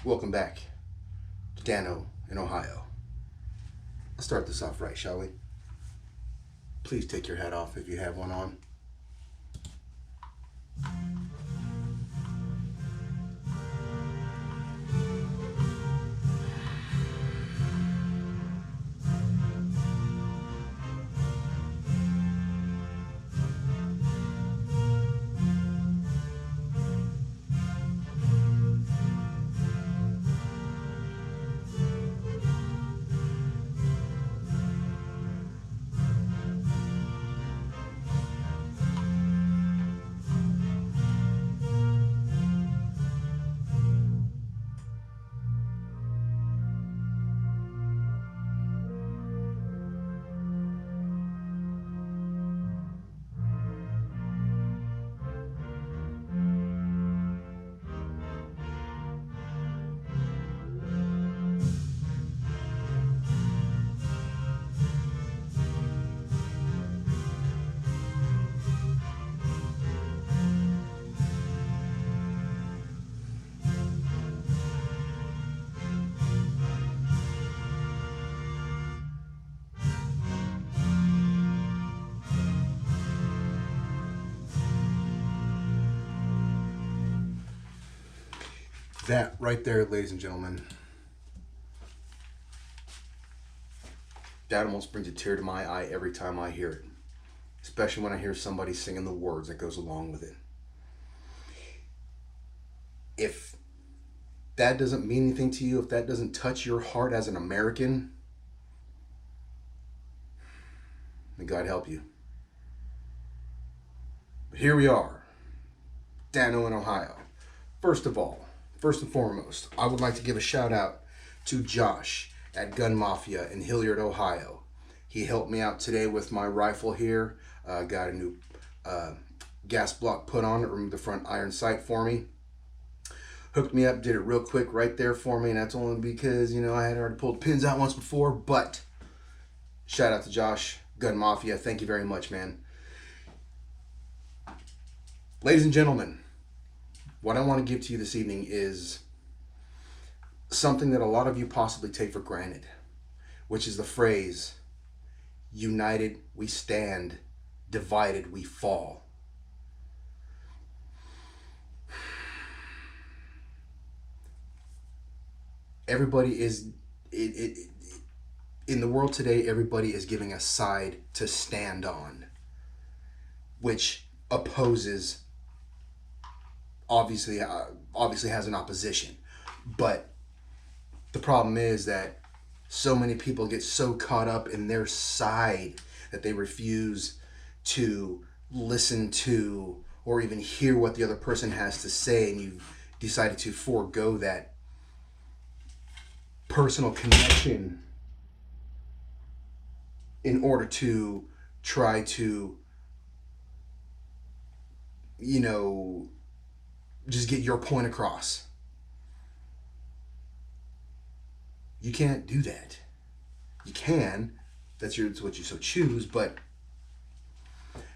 Welcome back to Dano in Ohio. Let's start this off right, shall we? Please take your hat off if you have one on. That right there, ladies and gentlemen, that almost brings a tear to my eye every time I hear it. Especially when I hear somebody singing the words that goes along with it. If that doesn't mean anything to you, if that doesn't touch your heart as an American, then God help you. But here we are, Dano in Ohio. First and foremost, I would like to give a shout out to Josh at Gun Mafia in Hilliard, Ohio. He helped me out today with my rifle here. Got a new gas block put on it, removed the front iron sight for me. Hooked me up, did it real quick right there for me, and that's only because, I had already pulled pins out once before, but shout out to Josh, Gun Mafia. Thank you very much, man. Ladies and gentlemen, what I want to give to you this evening is something that a lot of you possibly take for granted, which is the phrase, united we stand, divided we fall. Everybody is, in the world today, everybody is giving a side to stand on, which opposes, obviously has an opposition. But the problem is that so many people get so caught up in their side that they refuse to listen to or even hear what the other person has to say, and you've decided to forego that personal connection in order to try to, just get your point across. You can't do that. You can, that's what you so choose, but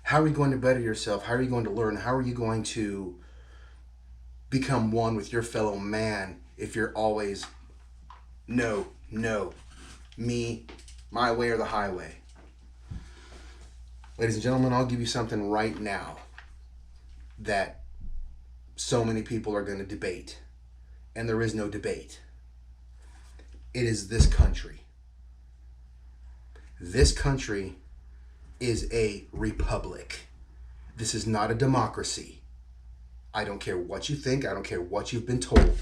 how are you going to better yourself? How are you going to learn? How are you going to become one with your fellow man if you're always no, me, my way or the highway? Ladies and gentlemen, I'll give you something right now that so many people are going to debate, and there is no debate. It is this country. This country is a republic. This is not a democracy. I don't care what you think. I don't care what you've been told.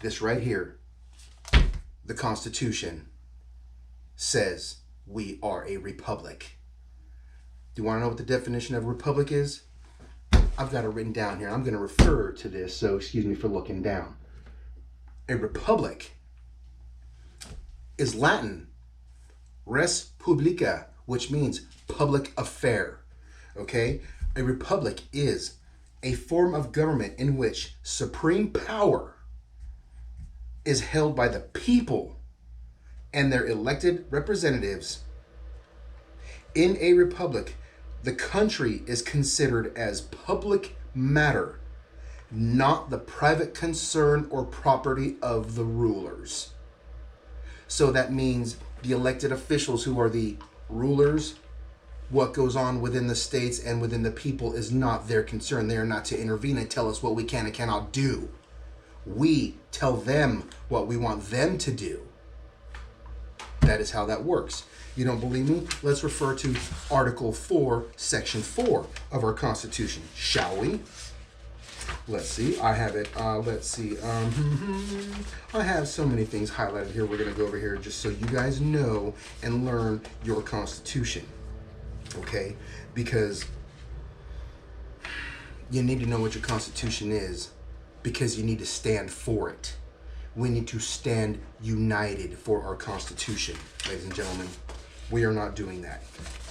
This right here, the Constitution, says we are a republic. Do you want to know what the definition of a republic is? I've got it written down here. I'm going to refer to this, so excuse me for looking down. A republic is Latin, res publica, which means public affair. Okay? A republic is a form of government in which supreme power is held by the people and their elected representatives. In a republic, the country is considered as public matter, not the private concern or property of the rulers. So that means the elected officials who are the rulers, what goes on within the states and within the people is not their concern. They are not to intervene and tell us what we can and cannot do. We tell them what we want them to do. That is how that works. You don't believe me? Let's refer to Article 4, Section 4 of our Constitution, shall we? Let's see. I have it. Let's see. I have so many things highlighted here. We're going to go over here just so you guys know and learn your Constitution. Okay? Because you need to know what your Constitution is, because you need to stand for it. We need to stand united for our Constitution, ladies and gentlemen. We are not doing that.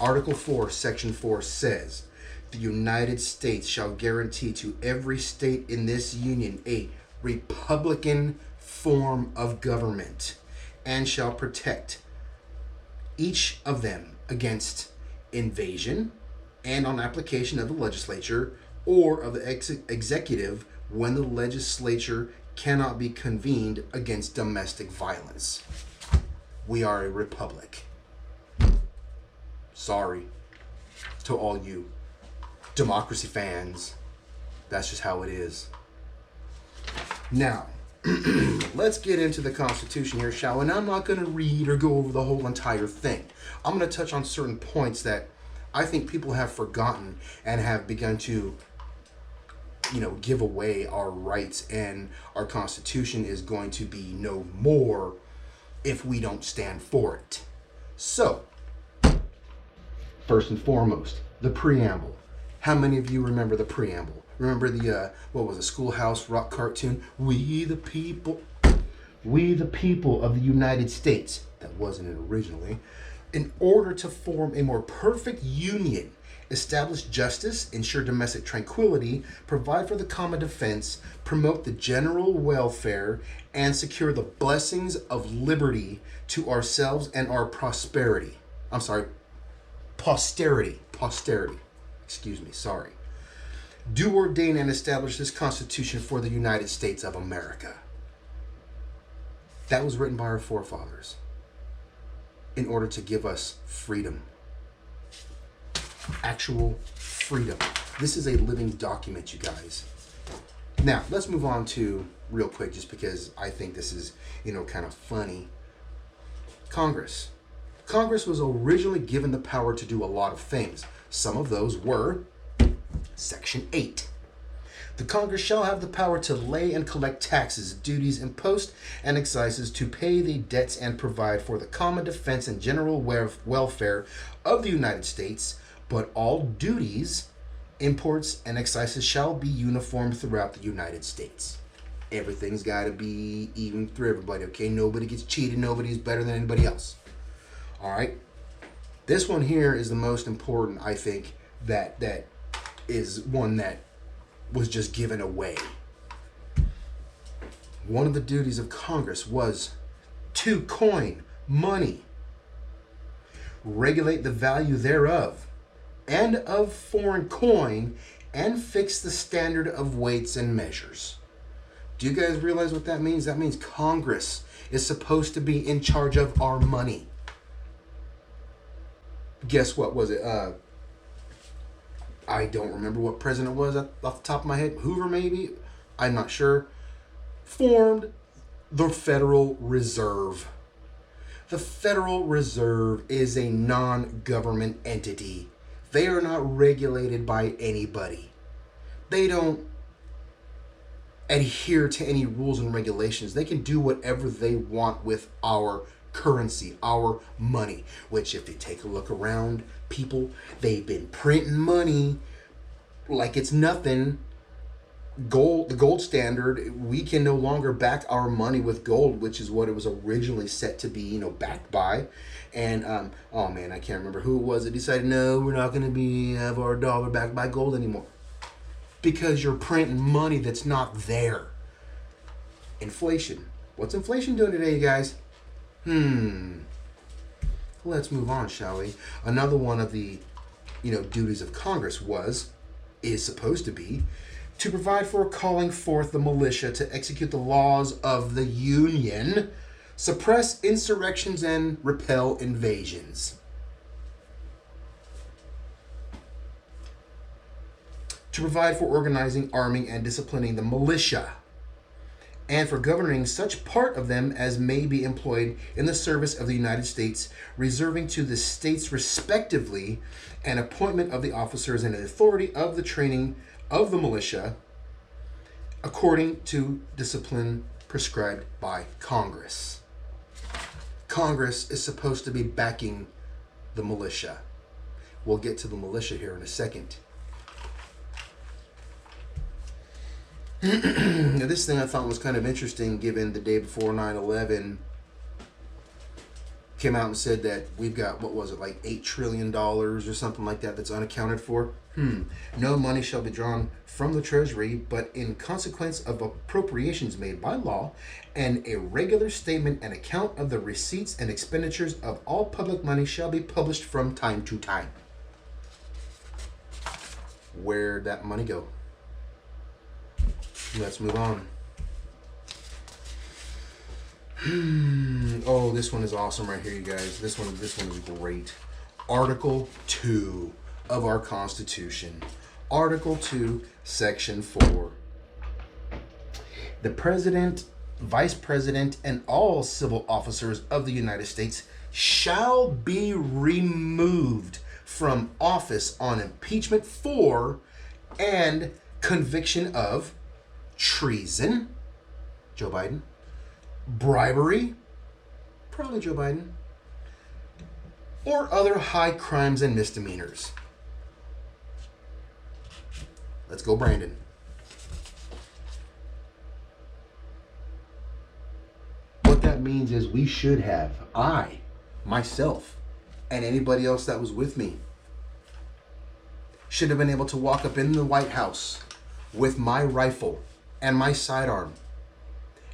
Article 4, Section 4 says, the United States shall guarantee to every state in this union a republican form of government, and shall protect each of them against invasion and on application of the legislature or of the executive when the legislature cannot be convened against domestic violence. We are a republic. Sorry to all you democracy fans. That's just how it is. Now, let's get into the Constitution here, shall we? And I'm not going to read or go over the whole entire thing. I'm going to touch on certain points that I think people have forgotten and have begun to, give away our rights, and our Constitution is going to be no more if we don't stand for it. So, first and foremost, the preamble. How many of you remember the preamble? Remember the, Schoolhouse Rock cartoon? We the people of the United States. That wasn't it originally. In order to form a more perfect union, establish justice, ensure domestic tranquility, provide for the common defense, promote the general welfare, and secure the blessings of liberty to ourselves and our posterity. Do ordain and establish this Constitution for the United States of America. That was written by our forefathers in order to give us freedom. Actual freedom. This is a living document, you guys. Now, let's move on to, real quick, just because I think this is, kind of funny. Congress. Congress was originally given the power to do a lot of things. Some of those were Section 8. The Congress shall have the power to lay and collect taxes, duties, imposts, and excises, to pay the debts and provide for the common defense and general welfare of the United States, but all duties, imports, and excises shall be uniform throughout the United States. Everything's got to be even through everybody, okay? Nobody gets cheated. Nobody's better than anybody else. All right? This one here is the most important, I think, that is one that was just given away. One of the duties of Congress was to coin money, regulate the value thereof, and of foreign coin, and fix the standard of weights and measures. Do you guys realize what that means? That means Congress is supposed to be in charge of our money. Guess what was it? I don't remember what president it was off the top of my head. Hoover, maybe? I'm not sure. Formed the Federal Reserve. The Federal Reserve is a non-government entity. They are not regulated by anybody. They don't adhere to any rules and regulations. They can do whatever they want with our currency, our money, which, if you take a look around, people, they've been printing money like it's nothing. Gold, the gold standard, we can no longer back our money with gold, which is what it was originally set to be, backed by. And oh man, I can't remember who it was that decided, no, we're not going to have our dollar backed by gold anymore, because you're printing money that's not there. Inflation. What's inflation doing today, you guys? Let's move on, shall we? Another one of the, duties of Congress is supposed to be To provide for calling forth the militia to execute the laws of the Union, suppress insurrections, and repel invasions. To provide for organizing, arming, and disciplining the militia, and for governing such part of them as may be employed in the service of the United States, reserving to the states respectively an appointment of the officers and authority of the training of the militia according to discipline prescribed by Congress. Congress is supposed to be backing the militia. We'll get to the militia here in a second. Now, this thing I thought was kind of interesting, given the day before 9/11 came out and said that we've got, what was it, like $8 trillion or something like that that's unaccounted for. No money shall be drawn from the Treasury, but in consequence of appropriations made by law, and a regular statement and account of the receipts and expenditures of all public money shall be published from time to time. Where'd that money go? Let's move on. Oh, this one is awesome right here, you guys. This one is great. Article 2 of our Constitution. Article 2, Section 4. The President, Vice President, and all civil officers of the United States shall be removed from office on impeachment for and conviction of treason, Joe Biden, bribery, probably Joe Biden, or other high crimes and misdemeanors. Let's go, Brandon. What that means is we should have, I, myself, and anybody else that was with me, should have been able to walk up in the White House with my rifle and my sidearm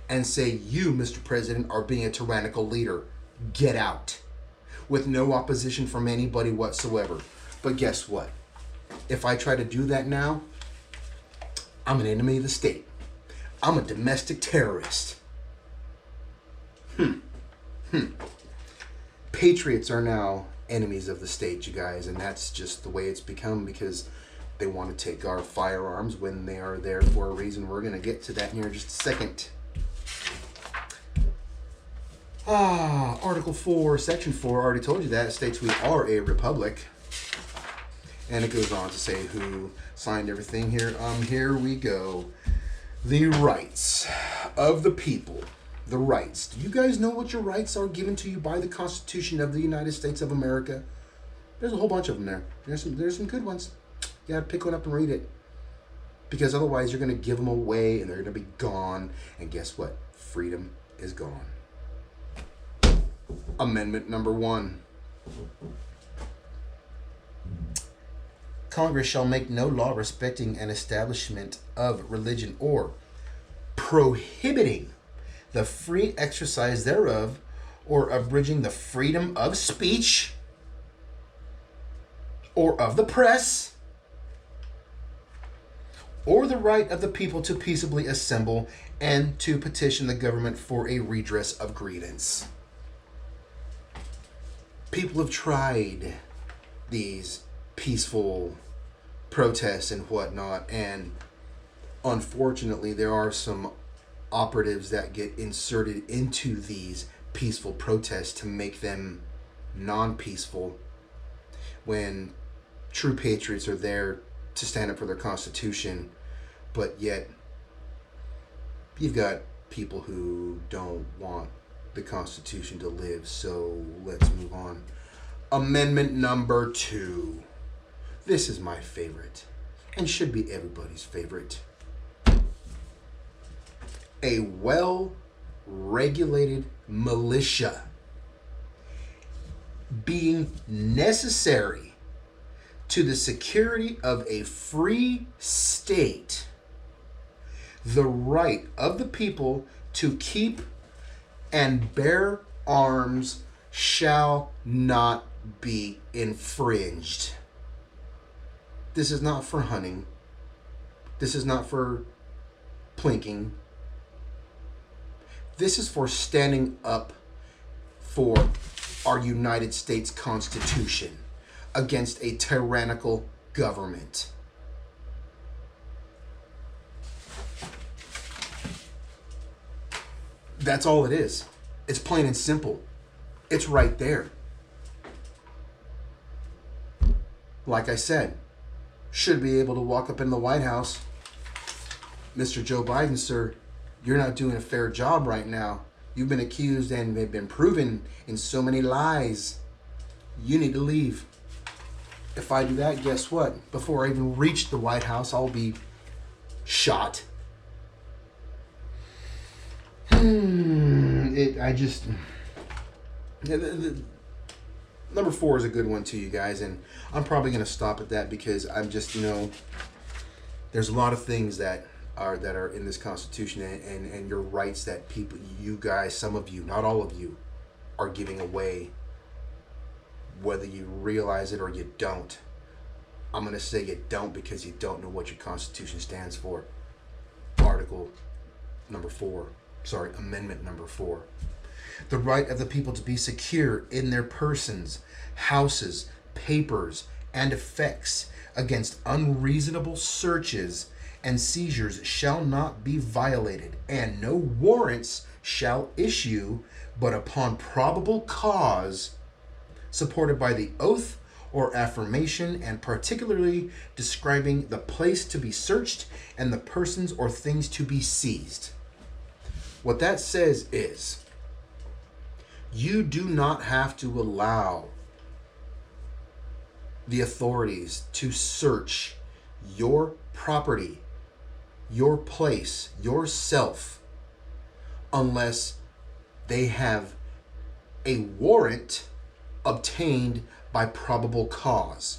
and say, you, Mr. President, are being a tyrannical leader. Get out. With no opposition from anybody whatsoever. But guess what? If I try to do that now, I'm an enemy of the state. I'm a domestic terrorist. Patriots are now enemies of the state, you guys, and that's just the way it's become because they want to take our firearms when they are there for a reason. We're going to get to that here in just a second. Article 4, Section 4, I already told you that. It states we are a republic. And it goes on to say who signed everything here. Here we go. The rights of the people. The rights. Do you guys know what your rights are given to you by the Constitution of the United States of America? There's a whole bunch of them there. There's some good ones. You gotta pick one up and read it. Because otherwise you're gonna give them away and they're gonna be gone. And guess what? Freedom is gone. Amendment number 1. Congress shall make no law respecting an establishment of religion or prohibiting the free exercise thereof or abridging the freedom of speech or of the press or the right of the people to peaceably assemble and to petition the government for a redress of grievance. People have tried these peaceful protests and whatnot, and unfortunately there are some operatives that get inserted into these peaceful protests to make them non-peaceful when true patriots are there to stand up for their Constitution, but yet you've got people who don't want the Constitution to live. So let's move on. Amendment number 2. This is my favorite and should be everybody's favorite. A well-regulated militia being necessary to the security of a free state, the right of the people to keep and bear arms shall not be infringed. This is not for hunting This is not for plinking. This is for standing up for our United States Constitution against a tyrannical government. That's all it is. It's plain and simple. It's right there. Like I said, should be able to walk up in the White House. Mr. Joe Biden, sir, you're not doing a fair job right now. You've been accused and have been proven in so many lies. You need to leave. If I do that, guess what? Before I even reach the White House, I'll be shot. Number 4 is a good one too, you guys, and I'm probably going to stop at that because I'm just, there's a lot of things that are in this Constitution and your rights that people, you guys, some of you, not all of you, are giving away, whether you realize it or you don't. I'm going to say you don't because you don't know what your Constitution stands for. Amendment number 4. The right of the people to be secure in their persons, houses, papers, and effects against unreasonable searches and seizures shall not be violated, and no warrants shall issue but upon probable cause, supported by the oath or affirmation, and particularly describing the place to be searched and the persons or things to be seized. What that says is, you do not have to allow the authorities to search your property, your place, yourself, unless they have a warrant obtained by probable cause.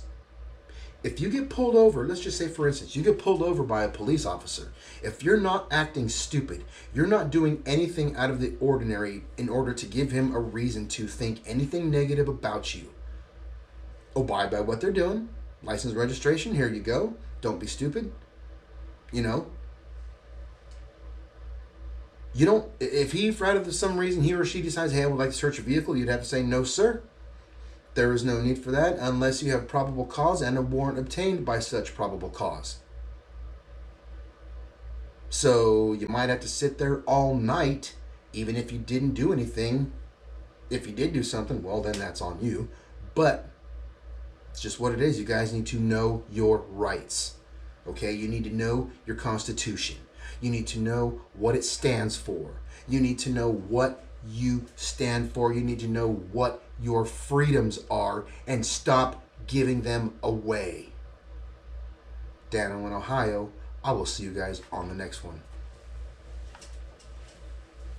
If you get pulled over, let's just say, for instance, you get pulled over by a police officer. If you're not acting stupid, you're not doing anything out of the ordinary in order to give him a reason to think anything negative about you, abide by what they're doing. License, registration, here you go. Don't be stupid. You don't, if he, for out of some reason, he or she decides, hey, I would like to search a vehicle, you'd have to say, no, sir. There is no need for that unless you have probable cause and a warrant obtained by such probable cause. So you might have to sit there all night, even if you didn't do anything. If you did do something, well, then that's on you. But it's just what it is. You guys need to know your rights. Okay? You need to know your Constitution. You need to know what it stands for. You need to know what you stand for. You need to know what your freedoms are and stop giving them away. Dano in Ohio. I will see you guys on the next one.